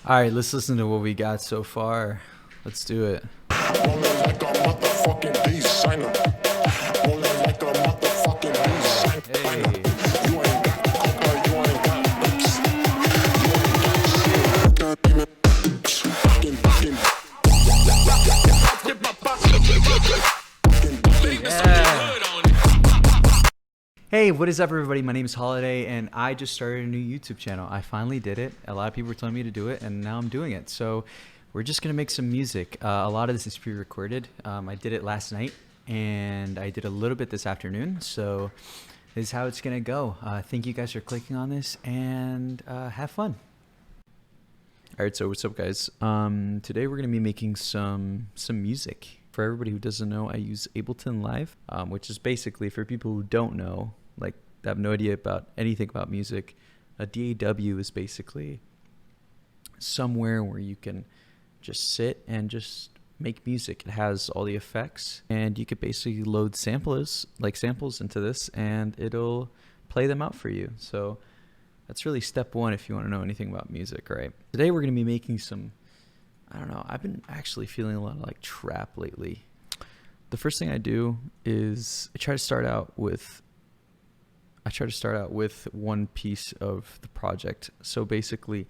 All right, let's listen to what we got so far. Let's do it. Rolling like a motherfucking designer. Rolling like a motherfucking designer. Hey. You ain't got coca, you ain't got oops. You ain't got shit. Fucking. Hey, what is up, everybody? My name is Holiday, and I just started a new YouTube channel. I finally did it. A lot of people were telling me to do it, and now I'm doing it. So we're just going to make some music. A lot of this is pre-recorded. I did it last night, and I did a little bit this afternoon. So this is how it's going to go. Thank you guys for clicking on this, and have fun. All right, so what's up, guys? Today we're going to be making some music. For everybody who doesn't know, I use Ableton Live, which is basically, for people who don't know, like have no idea about anything about music, a DAW is basically somewhere where you can just sit and just make music. It has all the effects, and you could basically load samples into this, and it'll play them out for you. So that's really step one if you want to know anything about music, right? Today we're going to be making some, I don't know, I've been actually feeling a lot of like trap lately. The first thing I do is I try to start out with one piece of the project. So basically,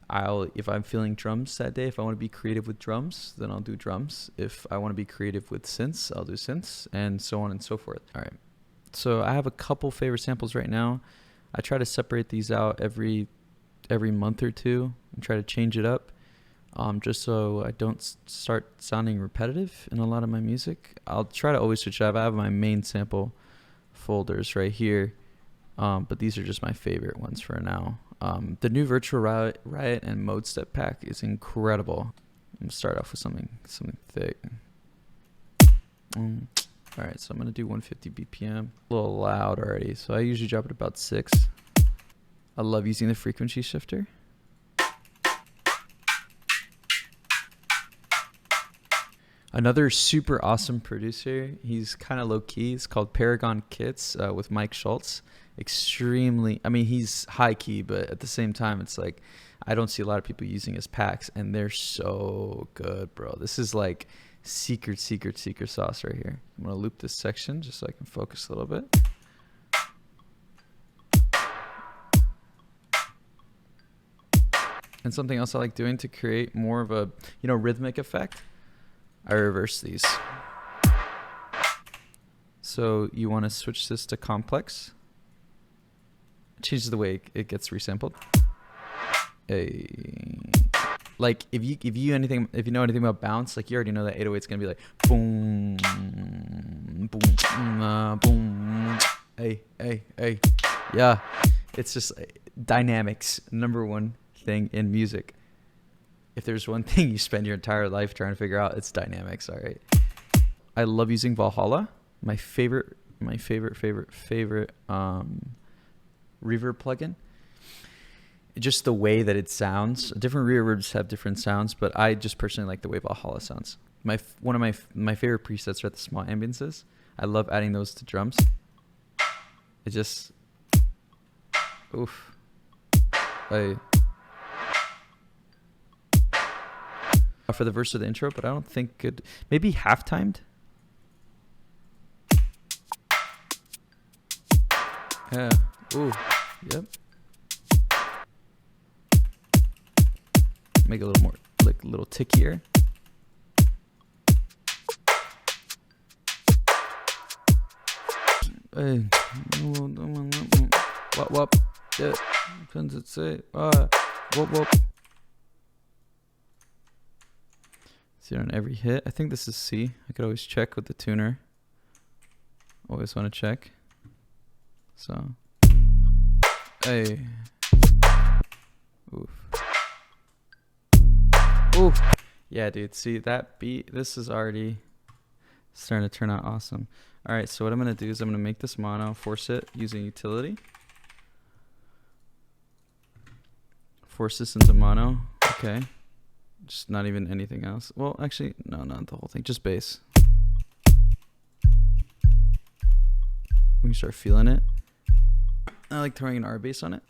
if I'm feeling drums that day, if I want to be creative with drums, then I'll do drums. If I want to be creative with synths, I'll do synths, and so on and so forth. All right. So I have a couple favorite samples right now. I try to separate these out every month or two and try to change it up. Just so I don't start sounding repetitive in a lot of my music. I'll try to always switch up. I have my main sample folders right here, but these are just my favorite ones for now. The new Virtual Riot and Mode Step pack is incredible. I'm gonna start off with something thick. All right, so I'm gonna do 150 BPM. A little loud already, so I usually drop it about 6. I love using the frequency shifter. Another super awesome producer, he's kind of low-key, it's called Paragon Kits with Mike Schultz. He's high-key, but at the same time, it's like, I don't see a lot of people using his packs, and they're so good, bro. This is like secret sauce right here. I'm gonna loop this section just so I can focus a little bit. And something else I like doing to create more of a, rhythmic effect, I reverse these. So you want to switch this to complex. It changes the way it gets resampled. Like if you know anything about bounce, like you already know that 808 is gonna be like boom, boom, boom. Hey. Yeah, it's just dynamics. Number one thing in music. If there's one thing you spend your entire life trying to figure out, it's dynamics. All right. I love using Valhalla. My favorite reverb plugin. Just the way that it sounds. Different reverbs have different sounds, but I just personally like the way Valhalla sounds. One of my favorite presets are the small ambiances. I love adding those to drums. It just, oof. For the verse of the intro, but I don't think it, maybe half-timed. Yeah. Ooh. Yep. Make it a little more, like a little tickier. Hey. Wop. Yeah. Depends it say. Wop. See, on every hit. I think this is C. I could always check with the tuner. Always want to check. So. Hey. Oof. Oof. Yeah, dude. See, that beat, this is already starting to turn out awesome. All right, so what I'm going to do is I'm going to make this mono, force it using utility. Force this into mono. Okay. Just not even anything else. Well, actually, no, not the whole thing. Just bass. We can start feeling it. I like throwing an Rbass on it.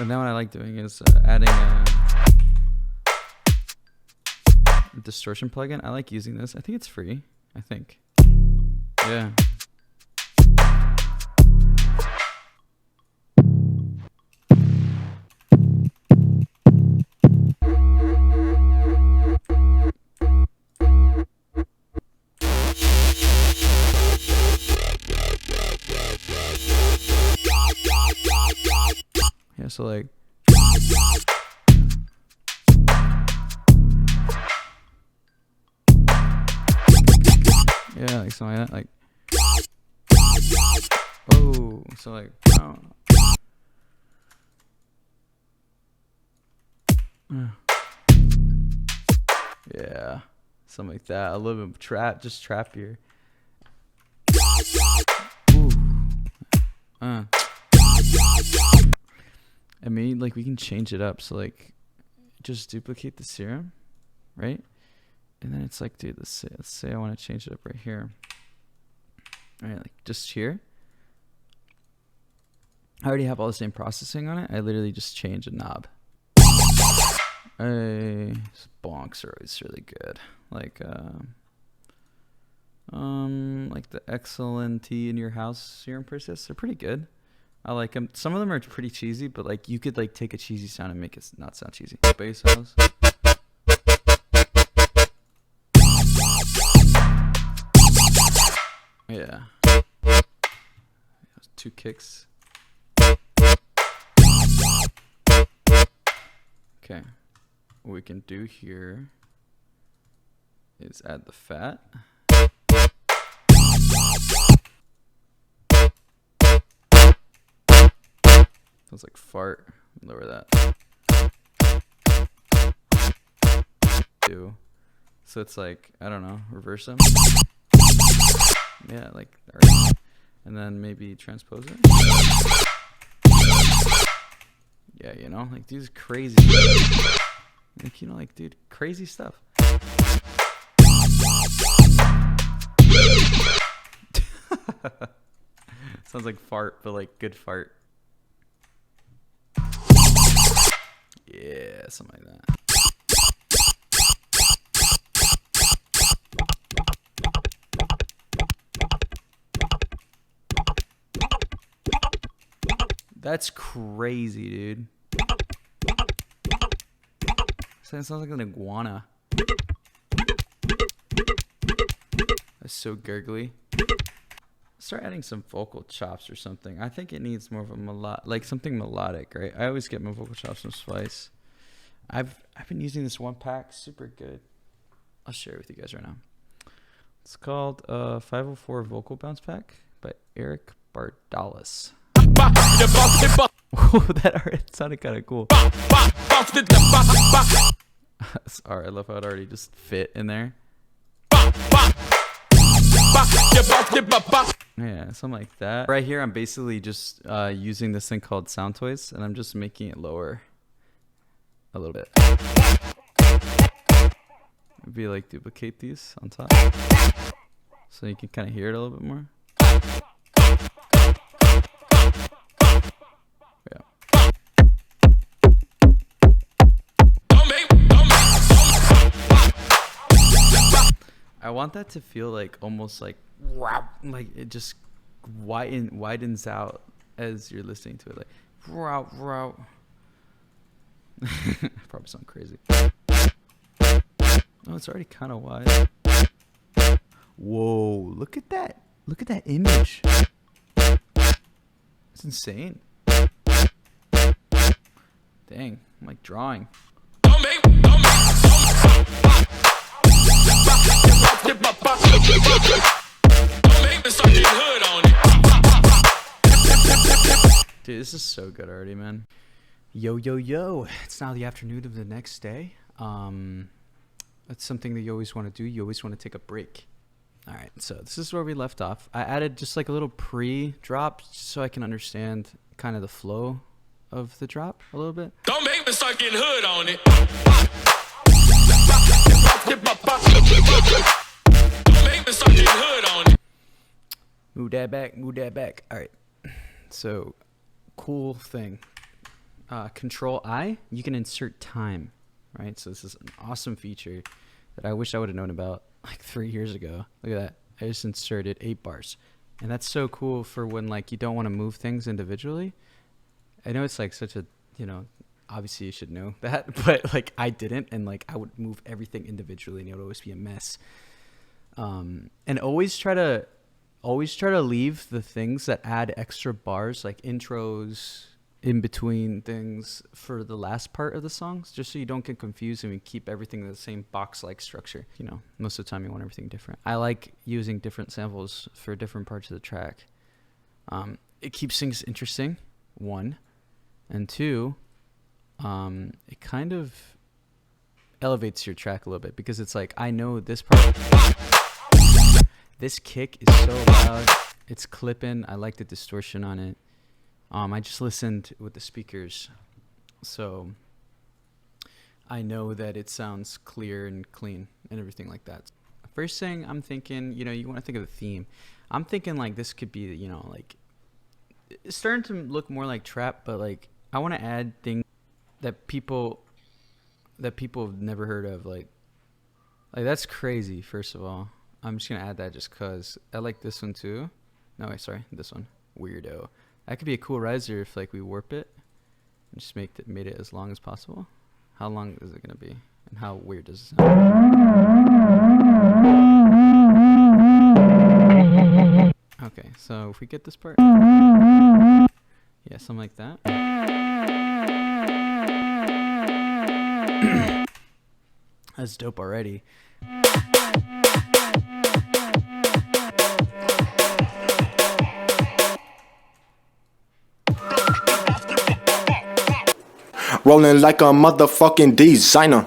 And then what I like doing is adding a distortion plugin. I like using this. I think it's free. I think. Yeah. Yeah, so like yeah, like something like that, like oh, so like oh. Yeah, something like that. A little bit of trap, just trappier. Ooh. I mean, like we can change it up. So like, just duplicate the serum, right? And then it's like, dude, let's say I want to change it up right here. All right, like just here. I already have all the same processing on it. I literally just change a knob. Hey, bonks are always really good. Like the XLNT in your house serum presets, they're pretty good. I like them. Some of them are pretty cheesy, but like you could like take a cheesy sound and make it not sound cheesy. Bass house. Yeah. 2 kicks. Okay. What we can do here is add the fat. Sounds like fart. Lower that. So it's like, I don't know, reverse them. Yeah, like, and then maybe transpose it. Yeah, you know, like these crazy, like, you know, like, dude, crazy stuff. Sounds like fart, but like good fart. Yeah, something like that. That's crazy, dude. Sounds like an iguana. That's so gurgly. Start adding some vocal chops or something. I think it needs more of a like something melodic, right? I always get my vocal chops from Splice. I've been using this one pack, super good. I'll share it with you guys right now. It's called 504 Vocal Bounce Pack by Eric Bardalis. Oh, that art sounded kind of cool. Sorry, I love how it already just fit in there. Yeah, something like that. Right here, I'm basically just using this thing called Sound Toys, and I'm just making it lower a little bit. Maybe like duplicate these on top, so you can kind of hear it a little bit more. Yeah. I want that to feel like almost like it just widens out as you're listening to it, like route. Probably sound crazy. Oh, it's already kind of wide. Whoa, look at that. Look at that image. It's insane. Dang, I'm like drawing. Dude, this is so good already, man. Yo. It's now the afternoon of the next day. That's something that you always want to do. You always want to take a break. All right, so this is where we left off. I added just like a little pre-drop so I can understand kind of the flow of the drop a little bit. Don't make me start getting hood on it. Don't make me start getting hood on it. Move that back. All right. So, cool thing. Control I, you can insert time, right? So this is an awesome feature that I wish I would have known about like 3 years ago. Look at that. I just inserted 8 bars. And that's so cool for when like you don't want to move things individually. I know it's like such a, you know, obviously you should know that, but like I didn't, and like I would move everything individually and it would always be a mess. And always try to leave the things that add extra bars, like intros, in between things for the last part of the songs, just so you don't get confused and we keep everything in the same box-like structure. You know, most of the time you want everything different. I like using different samples for different parts of the track. It keeps things interesting, 1, and 2, it kind of elevates your track a little bit, because it's like, I know this part, this kick is so loud, it's clipping, I like the distortion on it. I just listened with the speakers, so I know that it sounds clear and clean and everything like that. First thing I'm thinking, you know, you want to think of a theme. I'm thinking like this could be, you know, like it's starting to look more like trap, but like I want to add things that people have never heard of. Like that's crazy. First of all, I'm just gonna add that just cause I like this one too. No, wait, sorry, this one, weirdo. That could be a cool riser if like we warp it and just made it as long as possible. How long is it gonna be? And how weird does it sound? Okay, so if we get this part, yeah, something like that. That's dope already. Rolling like a motherfucking designer.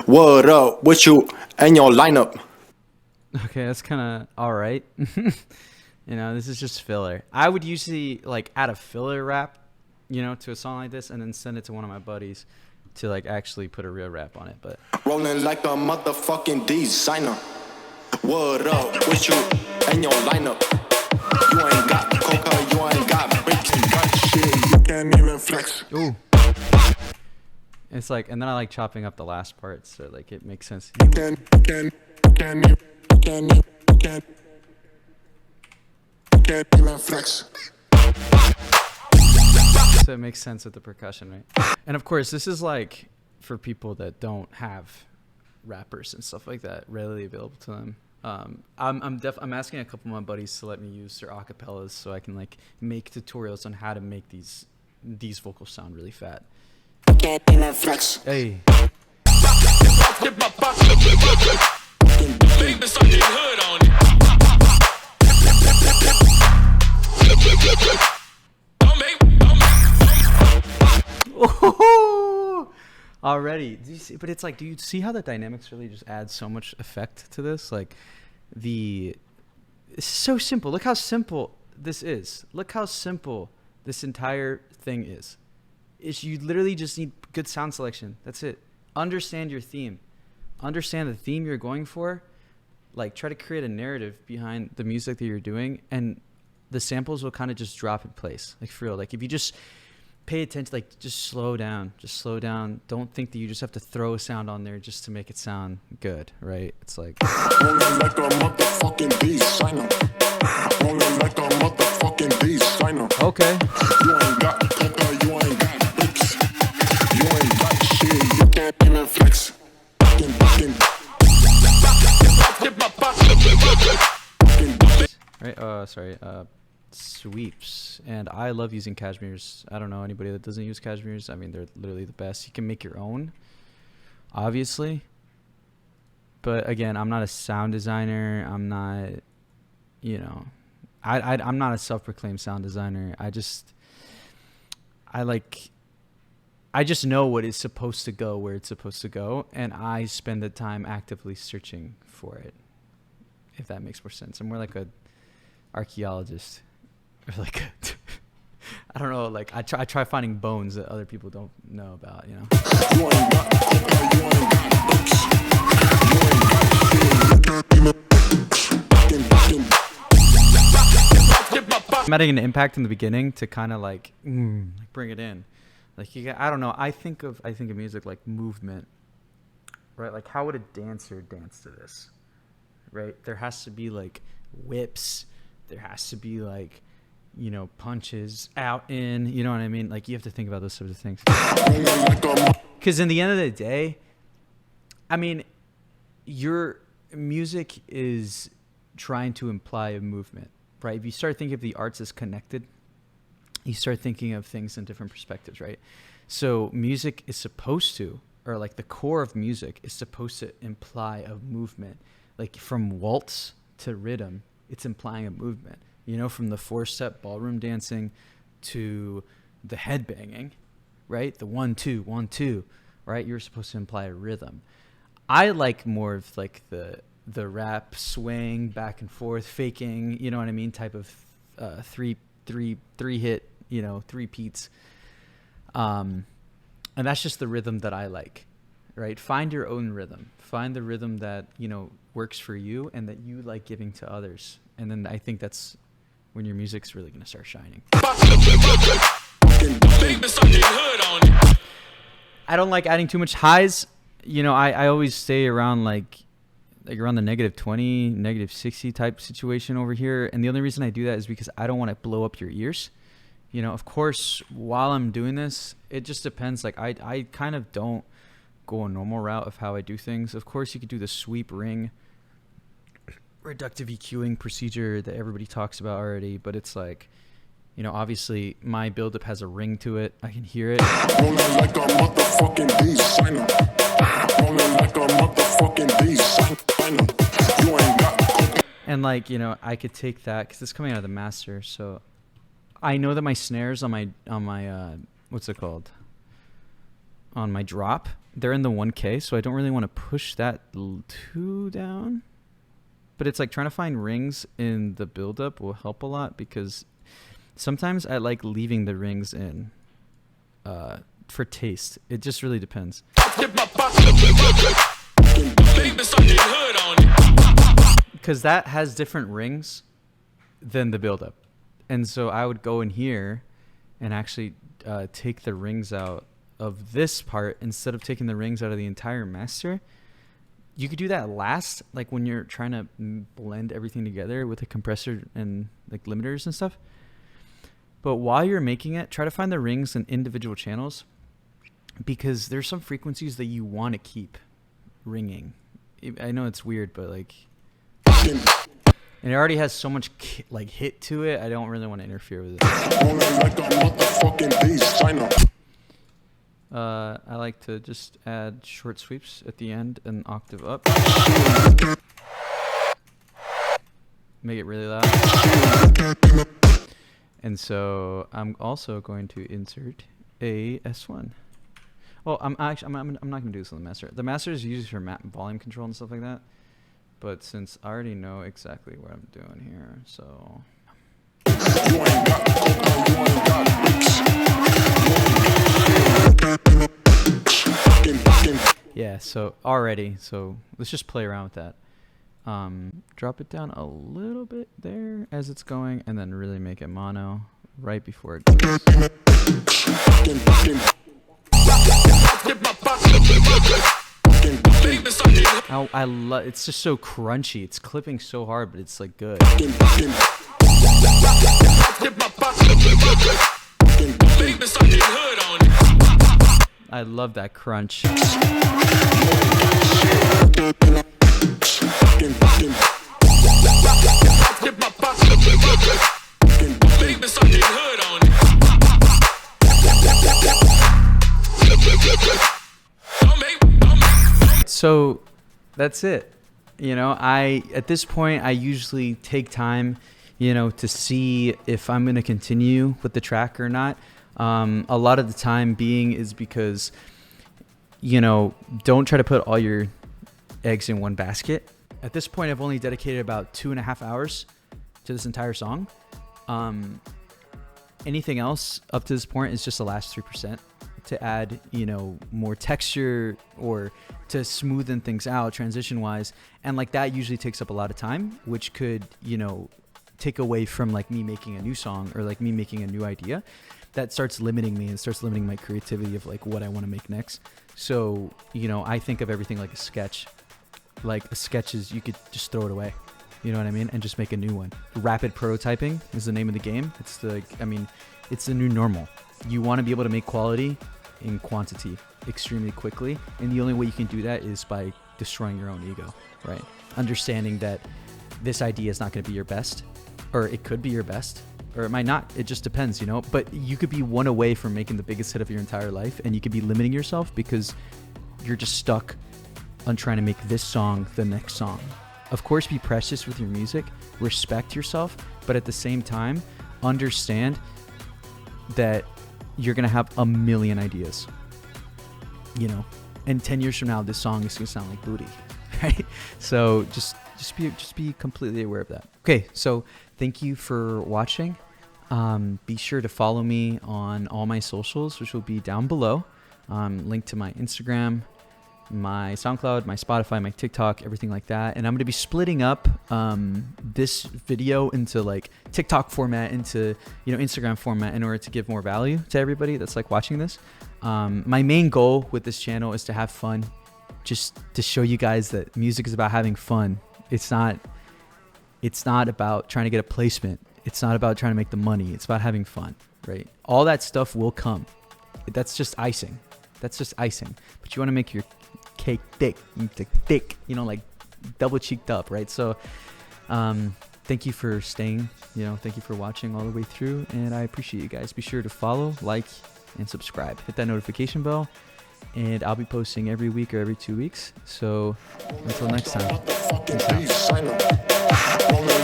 What up with you and your lineup? Okay, that's kind of all right. You know, this is just filler. I would usually like add a filler rap, you know, to a song like this, and then send it to one of my buddies to like actually put a real rap on it. But Rolling like a motherfucking designer. What up with you and your lineup? You ain't got coca, you ain't got bricks, you got shit, you can't even flex. ooh, it's like, and then I like chopping up the last part so like it makes sense. Can't even flex. So it makes sense with the percussion, right? And of course, this is like for people that don't have rappers and stuff like that readily available to them. I'm asking a couple of my buddies to let me use their acapellas so I can like make tutorials on how to make these vocals sound really fat. Can't even flex. Hey. Already, do you see? But it's like, do you see how the dynamics really just add so much effect to this? Like, it's so simple. Look how simple this is. Look how simple this entire thing is. You literally just need good sound selection. That's it. Understand your theme. Understand the theme you're going for. Like, try to create a narrative behind the music that you're doing, and the samples will kind of just drop in place. Like, for real. Like, if you just pay attention, like, just slow down. Just slow down. Don't think that you just have to throw a sound on there just to make it sound good, right? It's like... Rolling like a motherfucking designer. Rolling like a motherfucking designer. Okay. You ain't got coca, you ain't got bricks. You ain't got shit, you can't even flex. Right, sorry, sweeps. And I love using cashmeres. I don't know anybody that doesn't use cashmeres. I mean, they're literally the best. You can make your own, obviously. But again, I'm not a sound designer. I'm not, you know, I'm not a self-proclaimed sound designer. I just know what is supposed to go where it's supposed to go, and I spend the time actively searching for it, if that makes more sense. I'm more like a archaeologist, or like I don't know, like I try finding bones that other people don't know about, you know. You ain't got coca, you ain't got bricks. You ain't got shit, you can't even I'm adding an impact in the beginning to kind of like bring it in. Like I don't know. I think of music like movement, right? Like how would a dancer dance to this, right? There has to be like whips. There has to be like, you know, punches out in. You know what I mean? Like you have to think about those sorts of things. Because in the end of the day, I mean, your music is trying to imply a movement, right? If you start thinking of the arts as connected, you start thinking of things in different perspectives, right? So music is supposed to, or like the core of music is supposed to imply a movement. Like from waltz to rhythm, it's implying a movement. You know, from the 4-step ballroom dancing to the headbanging, right? The 1 2 1 2, right? You're supposed to imply a rhythm. I like more of like the rap swing back and forth, faking, you know what I mean, type of three hit, you know, 3 peats. And that's just the rhythm that I like, right? Find your own rhythm. Find the rhythm that, you know, works for you and that you like giving to others. And then I think that's when your music's really going to start shining. I don't like adding too much highs. You know, I always stay around like around the -20, -60 type situation over here. And the only reason I do that is because I don't want to blow up your ears. You know, of course, while I'm doing this, it just depends. Like I kind of don't go a normal route of how I do things. Of course, you could do the sweep ring reductive EQing procedure that everybody talks about already, but it's like, you know, obviously my buildup has a ring to it. I can hear it. Rolling like a motherfucking designer. Rolling like a motherfucking designer. You ain't got. And like, you know, I could take that because it's coming out of the master, so I know that my snares on my what's it called? On my drop, they're in the 1K, so I don't really want to push that too down. But it's like trying to find rings in the buildup will help a lot because sometimes I like leaving the rings in for taste. It just really depends. Because that has different rings than the buildup. And so I would go in here and actually take the rings out of this part instead of taking the rings out of the entire master. You could do that last, like when you're trying to blend everything together with a compressor and like limiters and stuff. But while you're making it, try to find the rings in individual channels because there's some frequencies that you want to keep ringing. I know it's weird, but like, and it already has so much like hit to it. I don't really want to interfere with it. I like to just add short sweeps at the end and octave up. Make it really loud. And so I'm also going to insert a S1. Well, I'm not going to do this on the master. The master is used for volume control and stuff like that. But since I already know exactly what I'm doing here, so yeah, so already, so let's just play around with that. Drop it down a little bit there as it's going, and then really make it mono right before it goes. I love it's just so crunchy. It's clipping so hard, but it's like good. I love that crunch. So that's it. You know, at this point I usually take time, you know, to see if I'm going to continue with the track or not. A lot of the time being is because, you know, don't try to put all your eggs in one basket. At this point, I've only dedicated about 2.5 hours to this entire song. Anything else up to this point is just the last 3% to add, you know, more texture or to smoothen things out transition wise. And like that usually takes up a lot of time, which could, you know, take away from like me making a new song or like me making a new idea. that starts limiting me and starts limiting my creativity of like what I want to make next. So, you know, I think of everything like a sketch. Like a sketch is, you could just throw it away. You know what I mean? And just make a new one. Rapid prototyping is the name of the game. It's the, I mean, it's the new normal. You want to be able to make quality in quantity extremely quickly. And the only way you can do that is by destroying your own ego, right? Understanding that this idea is not going to be your best, or it could be your best, or it might not. It just depends, you know? But you could be one away from making the biggest hit of your entire life, and you could be limiting yourself because you're just stuck on trying to make this song the next song. Of course, be precious with your music, respect yourself, but at the same time, understand that you're going to have a million ideas, you know, and 10 years from now, this song is going to sound like booty, right? So just be completely aware of that. Okay. So thank you for watching. Be sure to follow me on all my socials, which will be down below. Link to my Instagram, my SoundCloud, my Spotify, my TikTok, everything like that. And I'm going to be splitting up this video into like TikTok format, into, you know, Instagram format, in order to give more value to everybody that's like watching this. My main goal with this channel is to have fun, just to show you guys that music is about having fun. It's not about trying to get a placement. It's not about trying to make the money. It's about having fun, right? All that stuff will come. That's just icing. That's just icing. But you want to make your cake thick, you know, like double cheeked up, right? So thank you for staying, you know, thank you for watching all the way through, and I appreciate you guys. Be sure to follow, like, and subscribe. Hit that notification bell, and I'll be posting every week or every 2 weeks. So until next time, peace out. Don't make